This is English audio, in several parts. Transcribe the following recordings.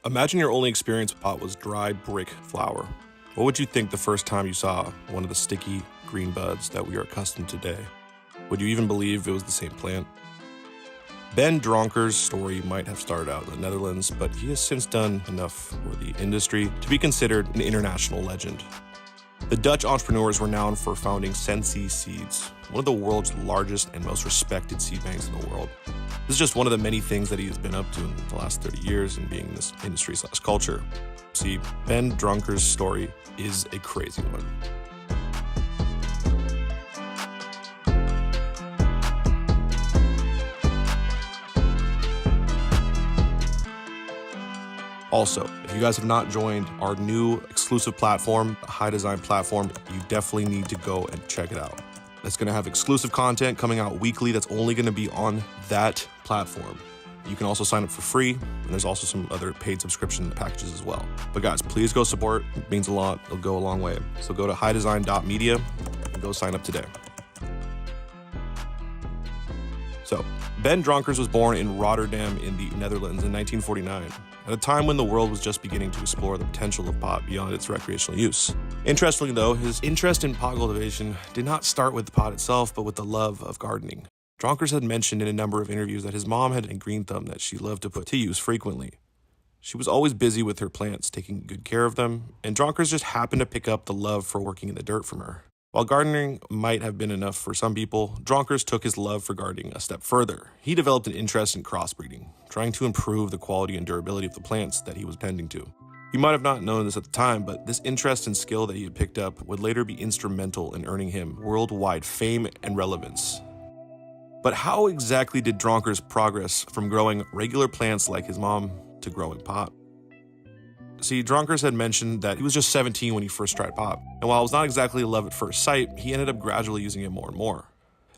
Imagine your only experience with pot was dry brick flour. What would you think the first time you saw one of the sticky green buds that we are accustomed to today? Would you even believe it was the same plant? Ben Dronkers' story might have started out in the Netherlands, but he has since done enough for the industry to be considered an international legend. The Dutch entrepreneurs were known for founding Sensi Seeds, one of the world's largest and most respected seed banks in the world. This is just one of the many things that he has been up to in the last 30 years in being in this industry/culture. See, Ben Dronkers' story is a crazy one. Also, if you guys have not joined our new exclusive platform, the High Design platform, you definitely need to go and check it out. It's going to have exclusive content coming out weekly that's only going to be on that platform. You can also sign up for free, and there's also some other paid subscription packages as well. But guys, please go support. It means a lot. It'll go a long way. So go to highdesign.media and go sign up today. So, Ben Dronkers was born in Rotterdam in the Netherlands in 1949, at a time when the world was just beginning to explore the potential of pot beyond its recreational use. Interestingly though, his interest in pot cultivation did not start with the pot itself, but with the love of gardening. Dronkers had mentioned in a number of interviews that his mom had a green thumb that she loved to put to use frequently. She was always busy with her plants, taking good care of them, and Dronkers just happened to pick up the love for working in the dirt from her. While gardening might have been enough for some people, Dronkers took his love for gardening a step further. He developed an interest in crossbreeding, trying to improve the quality and durability of the plants that he was tending to. He might have not known this at the time, but this interest and skill that he had picked up would later be instrumental in earning him worldwide fame and relevance. But how exactly did Dronkers progress from growing regular plants like his mom to growing pot? See, Dronkers had mentioned that he was just 17 when he first tried pot, and while it was not exactly a love at first sight, he ended up gradually using it more and more.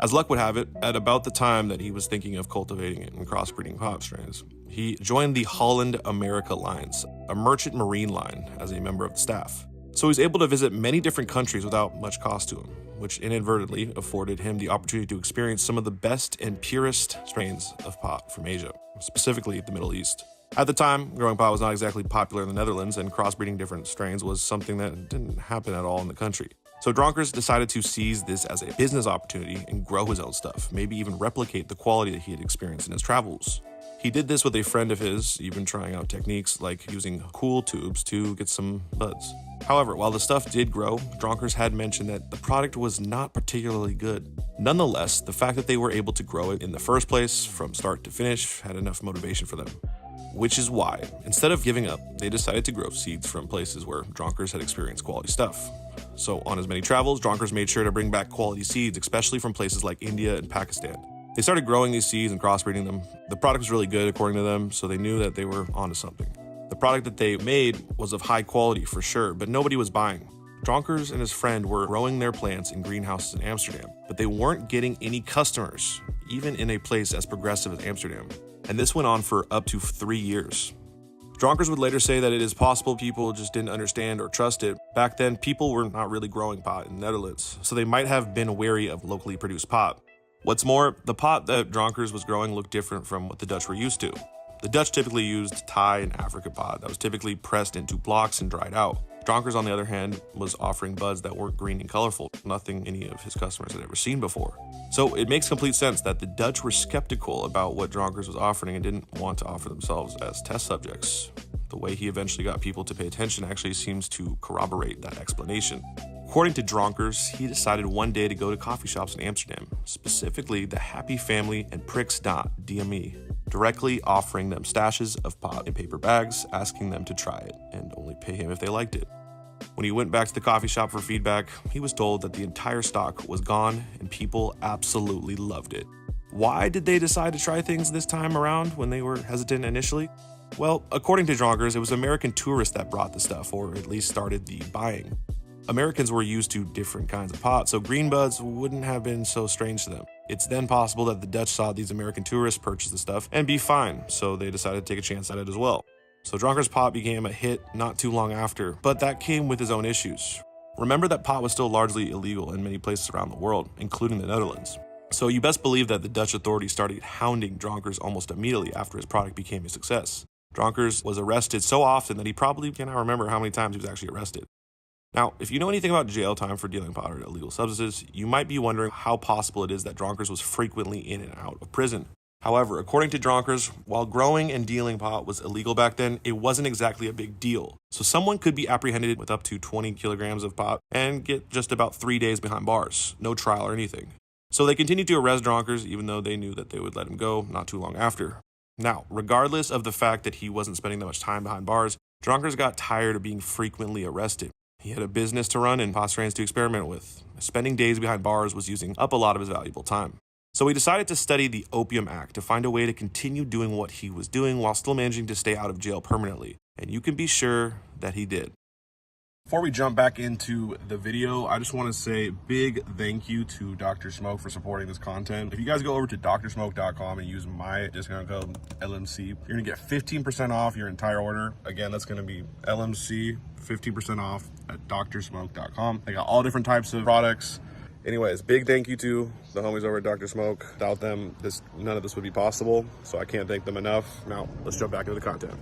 As luck would have it, at about the time that he was thinking of cultivating it and crossbreeding pot strains, he joined the Holland America Lines, a merchant marine line, as a member of the staff. So he was able to visit many different countries without much cost to him, which inadvertently afforded him the opportunity to experience some of the best and purest strains of pot from Asia, specifically the Middle East. At the time, growing pot was not exactly popular in the Netherlands, and crossbreeding different strains was something that didn't happen at all in the country. So Dronkers decided to seize this as a business opportunity and grow his own stuff, maybe even replicate the quality that he had experienced in his travels. He did this with a friend of his, even trying out techniques like using cool tubes to get some buds. However, while the stuff did grow, Dronkers had mentioned that the product was not particularly good. Nonetheless, the fact that they were able to grow it in the first place, from start to finish, had enough motivation for them. Which is why, instead of giving up, they decided to grow seeds from places where Dronkers had experienced quality stuff. So on his many travels, Dronkers made sure to bring back quality seeds, especially from places like India and Pakistan. They started growing these seeds and crossbreeding them. The product was really good according to them, so they knew that they were onto something. The product that they made was of high quality for sure, but nobody was buying. Dronkers and his friend were growing their plants in greenhouses in Amsterdam, but they weren't getting any customers, even in a place as progressive as Amsterdam. And this went on for up to 3 years. Dronkers would later say that it is possible people just didn't understand or trust it. Back then, people were not really growing pot in the Netherlands, so they might have been wary of locally produced pot. What's more, the pot that Dronkers was growing looked different from what the Dutch were used to. The Dutch typically used Thai and African pot that was typically pressed into blocks and dried out. Dronkers, on the other hand, was offering buds that weren't green and colorful, nothing any of his customers had ever seen before. So it makes complete sense that the Dutch were skeptical about what Dronkers was offering and didn't want to offer themselves as test subjects. The way he eventually got people to pay attention actually seems to corroborate that explanation. According to Dronkers, he decided one day to go to coffee shops in Amsterdam, specifically the Happy Family and Prix.dme, directly offering them stashes of pot in paper bags, asking them to try it and only pay him if they liked it. When he went back to the coffee shop for feedback, he was told that the entire stock was gone and people absolutely loved it. Why did they decide to try things this time around when they were hesitant initially? Well, according to Dronkers, it was American tourists that brought the stuff, or at least started the buying. Americans were used to different kinds of pot, so green buds wouldn't have been so strange to them. It's then possible that the Dutch saw these American tourists purchase the stuff and be fine, so they decided to take a chance at it as well. So Dronkers' pot became a hit not too long after, but that came with his own issues. Remember that pot was still largely illegal in many places around the world, including the Netherlands. So you best believe that the Dutch authorities started hounding Dronkers almost immediately after his product became a success. Dronkers was arrested so often that he probably cannot remember how many times he was actually arrested. Now, if you know anything about jail time for dealing pot or illegal substances, you might be wondering how possible it is that Dronkers was frequently in and out of prison. However, according to Dronkers, while growing and dealing pot was illegal back then, it wasn't exactly a big deal. So someone could be apprehended with up to 20 kilograms of pot and get just about 3 days behind bars, no trial or anything. So they continued to arrest Dronkers even though they knew that they would let him go not too long after. Now, regardless of the fact that he wasn't spending that much time behind bars, Dronkers got tired of being frequently arrested. He had a business to run and pot strains to experiment with. Spending days behind bars was using up a lot of his valuable time. So he decided to study the Opium Act to find a way to continue doing what he was doing while still managing to stay out of jail permanently. And you can be sure that he did. Before we jump back into the video, I just want to say big thank you to Dr. Smoke for supporting this content. If you guys go over to drsmoke.com and use my discount code LMC, you're going to get 15% off your entire order. Again, that's going to be LMC, 15% off at drsmoke.com. They got all different types of products. Anyways, big thank you to the homies over at Dr. Smoke. Without them, none of this would be possible, so I can't thank them enough. Now, let's jump back into the content.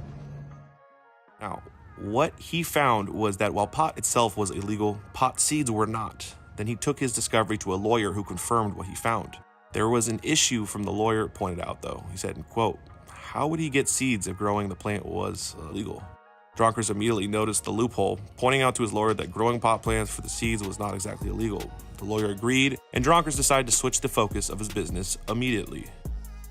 Now, what he found was that while pot itself was illegal, pot seeds were not. Then he took his discovery to a lawyer who confirmed what he found. There was an issue from the lawyer pointed out, though. He said, quote, "How would he get seeds if growing the plant was illegal?" Dronkers immediately noticed the loophole, pointing out to his lawyer that growing pot plants for the seeds was not exactly illegal. The lawyer agreed, and Dronkers decided to switch the focus of his business immediately.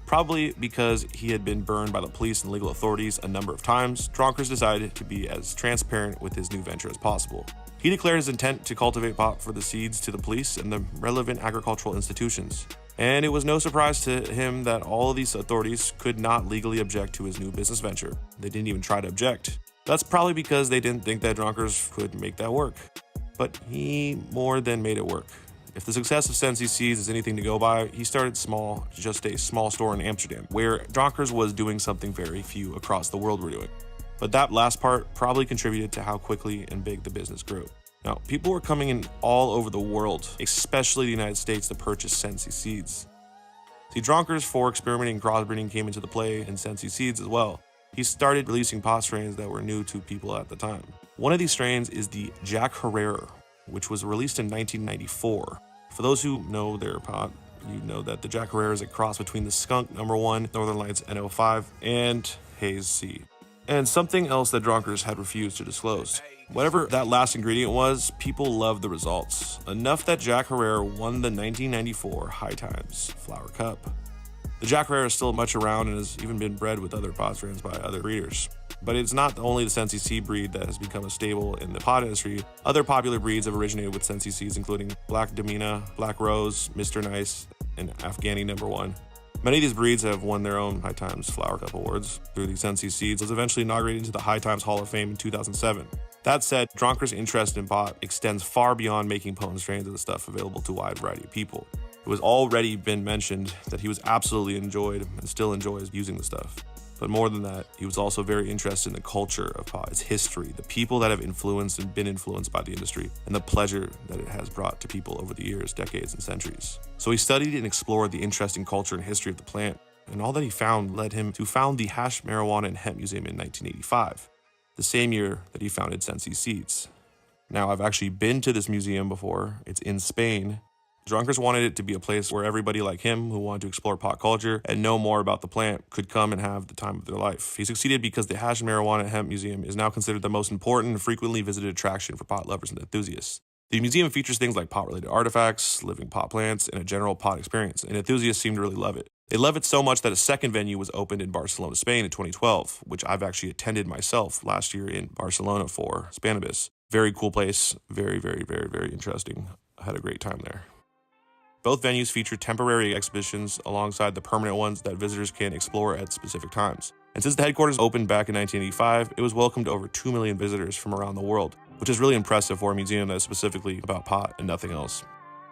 Probably because he had been burned by the police and legal authorities a number of times, Dronkers decided to be as transparent with his new venture as possible. He declared his intent to cultivate pot for the seeds to the police and the relevant agricultural institutions. And it was no surprise to him that all of these authorities could not legally object to his new business venture. They didn't even try to object. That's probably because they didn't think that Dronkers could make that work. But he more than made it work. If the success of Sensi Seeds is anything to go by, he started small, just a small store in Amsterdam, where Dronkers was doing something very few across the world were doing. But that last part probably contributed to how quickly and big the business grew. Now, people were coming in all over the world, especially the United States, to purchase Sensi Seeds. See, Dronkers for experimenting and crossbreeding came into the play in Sensi Seeds as well. He started releasing pot strains that were new to people at the time. One of these strains is the Jack Herrera, which was released in 1994. For those who know their pot, you know that the Jack Herrera is a cross between the Skunk No. 1, Northern Lights NO5, and Haze C. And something else that Dronkers had refused to disclose. Whatever that last ingredient was, people loved the results. Enough that Jack Herrera won the 1994 High Times Flower Cup. The Jack Herrera is still much around and has even been bred with other pot strains by other breeders. But it's not only the Sensi seed breed that has become a staple in the pot industry. Other popular breeds have originated with Sensi seeds, including Black Domina, Black Rose, Mr. Nice, and Afghani No. 1. Many of these breeds have won their own High Times Flower Cup awards. Through the Sensi seeds was eventually inaugurated into the High Times Hall of Fame in 2007. That said, Dronkers' interest in pot extends far beyond making potent strains of the stuff available to a wide variety of people. It was already been mentioned that he was absolutely enjoyed and still enjoys using the stuff. But more than that, he was also very interested in the culture of pot, its history, the people that have influenced and been influenced by the industry, and the pleasure that it has brought to people over the years, decades, and centuries. So he studied and explored the interesting culture and history of the plant, and all that he found led him to found the Hash Marijuana and Hemp Museum in 1985, the same year that he founded Sensi Seeds. Now, I've actually been to this museum before. It's in Spain. Dronkers wanted it to be a place where everybody like him who wanted to explore pot culture and know more about the plant could come and have the time of their life. He succeeded because the Hash Marijuana and Hemp Museum is now considered the most important and frequently visited attraction for pot lovers and enthusiasts. The museum features things like pot-related artifacts, living pot plants, and a general pot experience, and enthusiasts seem to really love it. They love it so much that a second venue was opened in Barcelona, Spain in 2012, which I've actually attended myself last year in Barcelona for Spanibus. Very cool place, very, very, very, very interesting. I had a great time there. Both venues feature temporary exhibitions alongside the permanent ones that visitors can explore at specific times. And since the headquarters opened back in 1985, it was welcomed over 2 million visitors from around the world, which is really impressive for a museum that is specifically about pot and nothing else.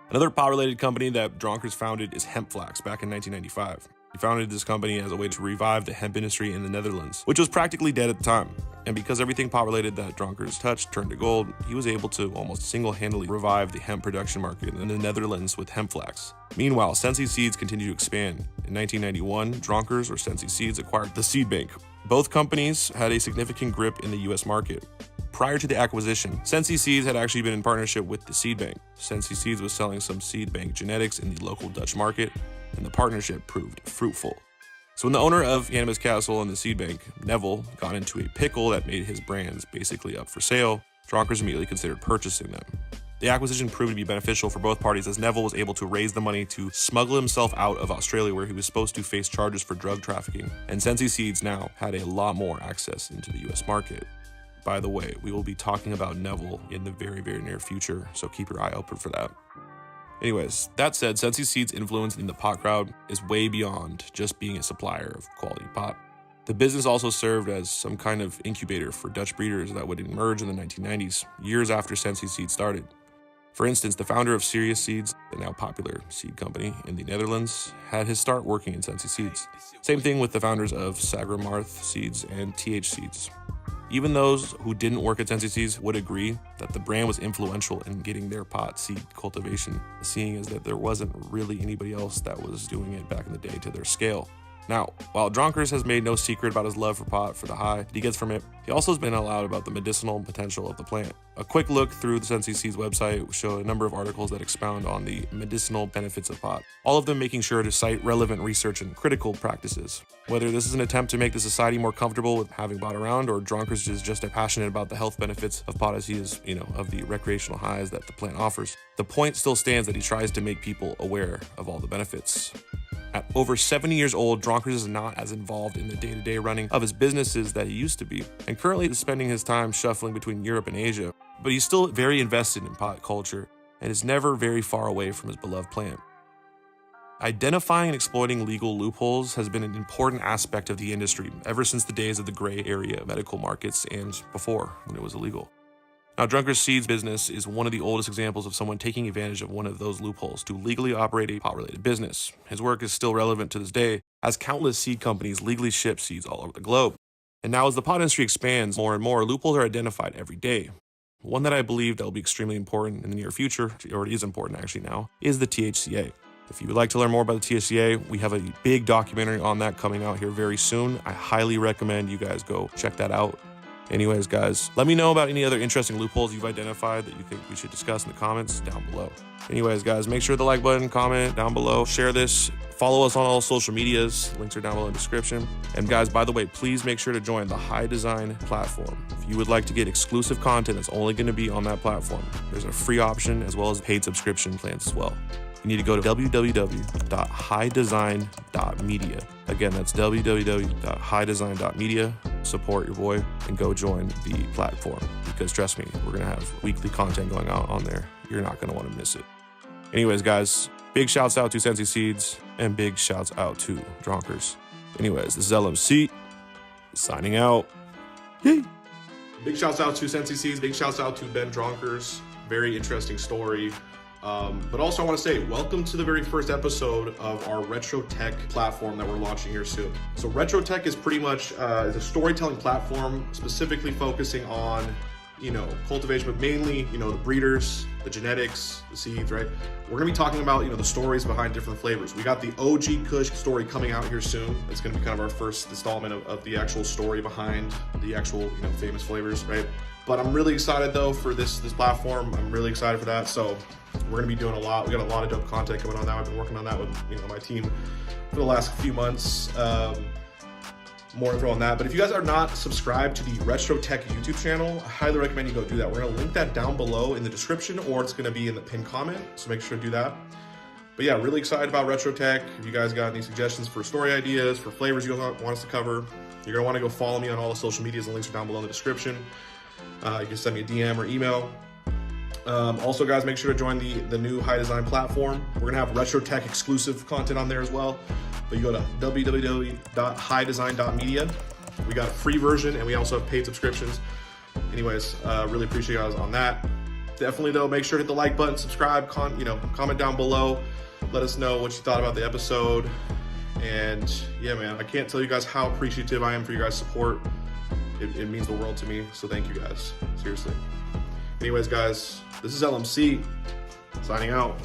Another pot-related company that Dronkers founded is Hemp Flax back in 1995. He founded this company as a way to revive the hemp industry in the Netherlands, which was practically dead at the time. And because everything pot-related that Dronkers touched turned to gold, he was able to almost single-handedly revive the hemp production market in the Netherlands with Hemp Flax. Meanwhile, Sensi Seeds continued to expand. In 1991, Dronkers, or Sensi Seeds, acquired the seed bank. Both companies had a significant grip in the US market. Prior to the acquisition, Sensi Seeds had actually been in partnership with the seed bank. Sensi Seeds was selling some seed bank genetics in the local Dutch market, and the partnership proved fruitful. So when the owner of Animas Castle and the seed bank, Neville, got into a pickle that made his brands basically up for sale, Dronkers immediately considered purchasing them. The acquisition proved to be beneficial for both parties, as Neville was able to raise the money to smuggle himself out of Australia, where he was supposed to face charges for drug trafficking, and Sensi Seeds now had a lot more access into the US market. By the way, we will be talking about Neville in the very, very near future, so keep your eye open for that. Anyways, that said, Sensi Seeds' influence in the pot crowd is way beyond just being a supplier of quality pot. The business also served as some kind of incubator for Dutch breeders that would emerge in the 1990s, years after Sensi Seeds started. For instance, the founder of Serious Seeds, the now popular seed company in the Netherlands, had his start working in Sensi Seeds. Same thing with the founders of Sagramarth Seeds and TH Seeds. Even those who didn't work at Sensi Seeds would agree that the brand was influential in getting their pot seed cultivation, seeing as that there wasn't really anybody else that was doing it back in the day to their scale. Now, while Dronkers has made no secret about his love for pot for the high that he gets from it, he also has been loud about the medicinal potential of the plant. A quick look through the Sensi Seeds website showed a number of articles that expound on the medicinal benefits of pot, all of them making sure to cite relevant research and critical practices. Whether this is an attempt to make the society more comfortable with having pot around, or Dronkers is just as passionate about the health benefits of pot as he is, of the recreational highs that the plant offers, the point still stands that he tries to make people aware of all the benefits. At over 70 years old, Dronkers is not as involved in the day-to-day running of his businesses that he used to be, and currently is spending his time shuffling between Europe and Asia. But he's still very invested in pot culture and is never very far away from his beloved plant. Identifying and exploiting legal loopholes has been an important aspect of the industry ever since the days of the gray area medical markets and before, when it was illegal. Now, Dronkers Seeds business is one of the oldest examples of someone taking advantage of one of those loopholes to legally operate a pot-related business. His work is still relevant to this day, as countless seed companies legally ship seeds all over the globe. And now as the pot industry expands more and more, loopholes are identified every day. One that I believe that will be extremely important in the near future, or it is important actually now, is the THCA. If you would like to learn more about the THCA, we have a big documentary on that coming out here very soon. I highly recommend you guys go check that out. Anyways, guys, let me know about any other interesting loopholes you've identified that you think we should discuss in the comments down below. Anyways, guys, make sure to like button, comment down below, share this, follow us on all social medias. Links are down below in the description. And guys, by the way, please make sure to join the High Design platform. If you would like to get exclusive content that's only going to be on that platform, there's a free option as well as paid subscription plans as well. You need to go to www.highdesign.media. Again, that's www.highdesign.media. Support your boy and go join the platform, because trust me, we're going to have weekly content going out on there. You're not going to want to miss it. Anyways, guys, big shouts out to Sensi Seeds and big shouts out to Dronkers. Anyways, this is LMC signing out. Yay. Big shouts out to Sensi Seeds. Big shouts out to Ben Dronkers. Very interesting story. But also I want to say, welcome to the very first episode of our Retro Tech platform that we're launching here soon. So Retro Tech is pretty much is a storytelling platform specifically focusing on, cultivation, but mainly, the breeders, the genetics, the seeds, right? We're gonna be talking about, the stories behind different flavors. We got the OG Kush story coming out here soon. It's gonna be kind of our first installment of the actual story behind the actual, famous flavors, right? But I'm really excited though for this platform. I'm really excited for that. So we're gonna be doing a lot. We got a lot of dope content coming on that. I've been working on that with my team for the last few months. More info on that. But if you guys are not subscribed to the Retro Tech YouTube channel, I highly recommend you go do that. We're gonna link that down below in the description, or it's gonna be in the pinned comment. So make sure to do that. But yeah, really excited about Retro Tech. If you guys got any suggestions for story ideas, for flavors you want us to cover, you're gonna want to go follow me on all the social medias. The links are down below in the description. You can send me a DM or email. Also, guys, make sure to join the new High Design platform. We're gonna have Retro Tech exclusive content on there as well. But you go to www.highdesign.media. We got a free version and we also have paid subscriptions. Anyways, really appreciate you guys on that. Definitely though, make sure to hit the like button, subscribe, comment down below. Let us know what you thought about the episode. And yeah, man, I can't tell you guys how appreciative I am for your guys' support. It means the world to me, so thank you guys, seriously. Anyways, guys, this is LMC, signing out.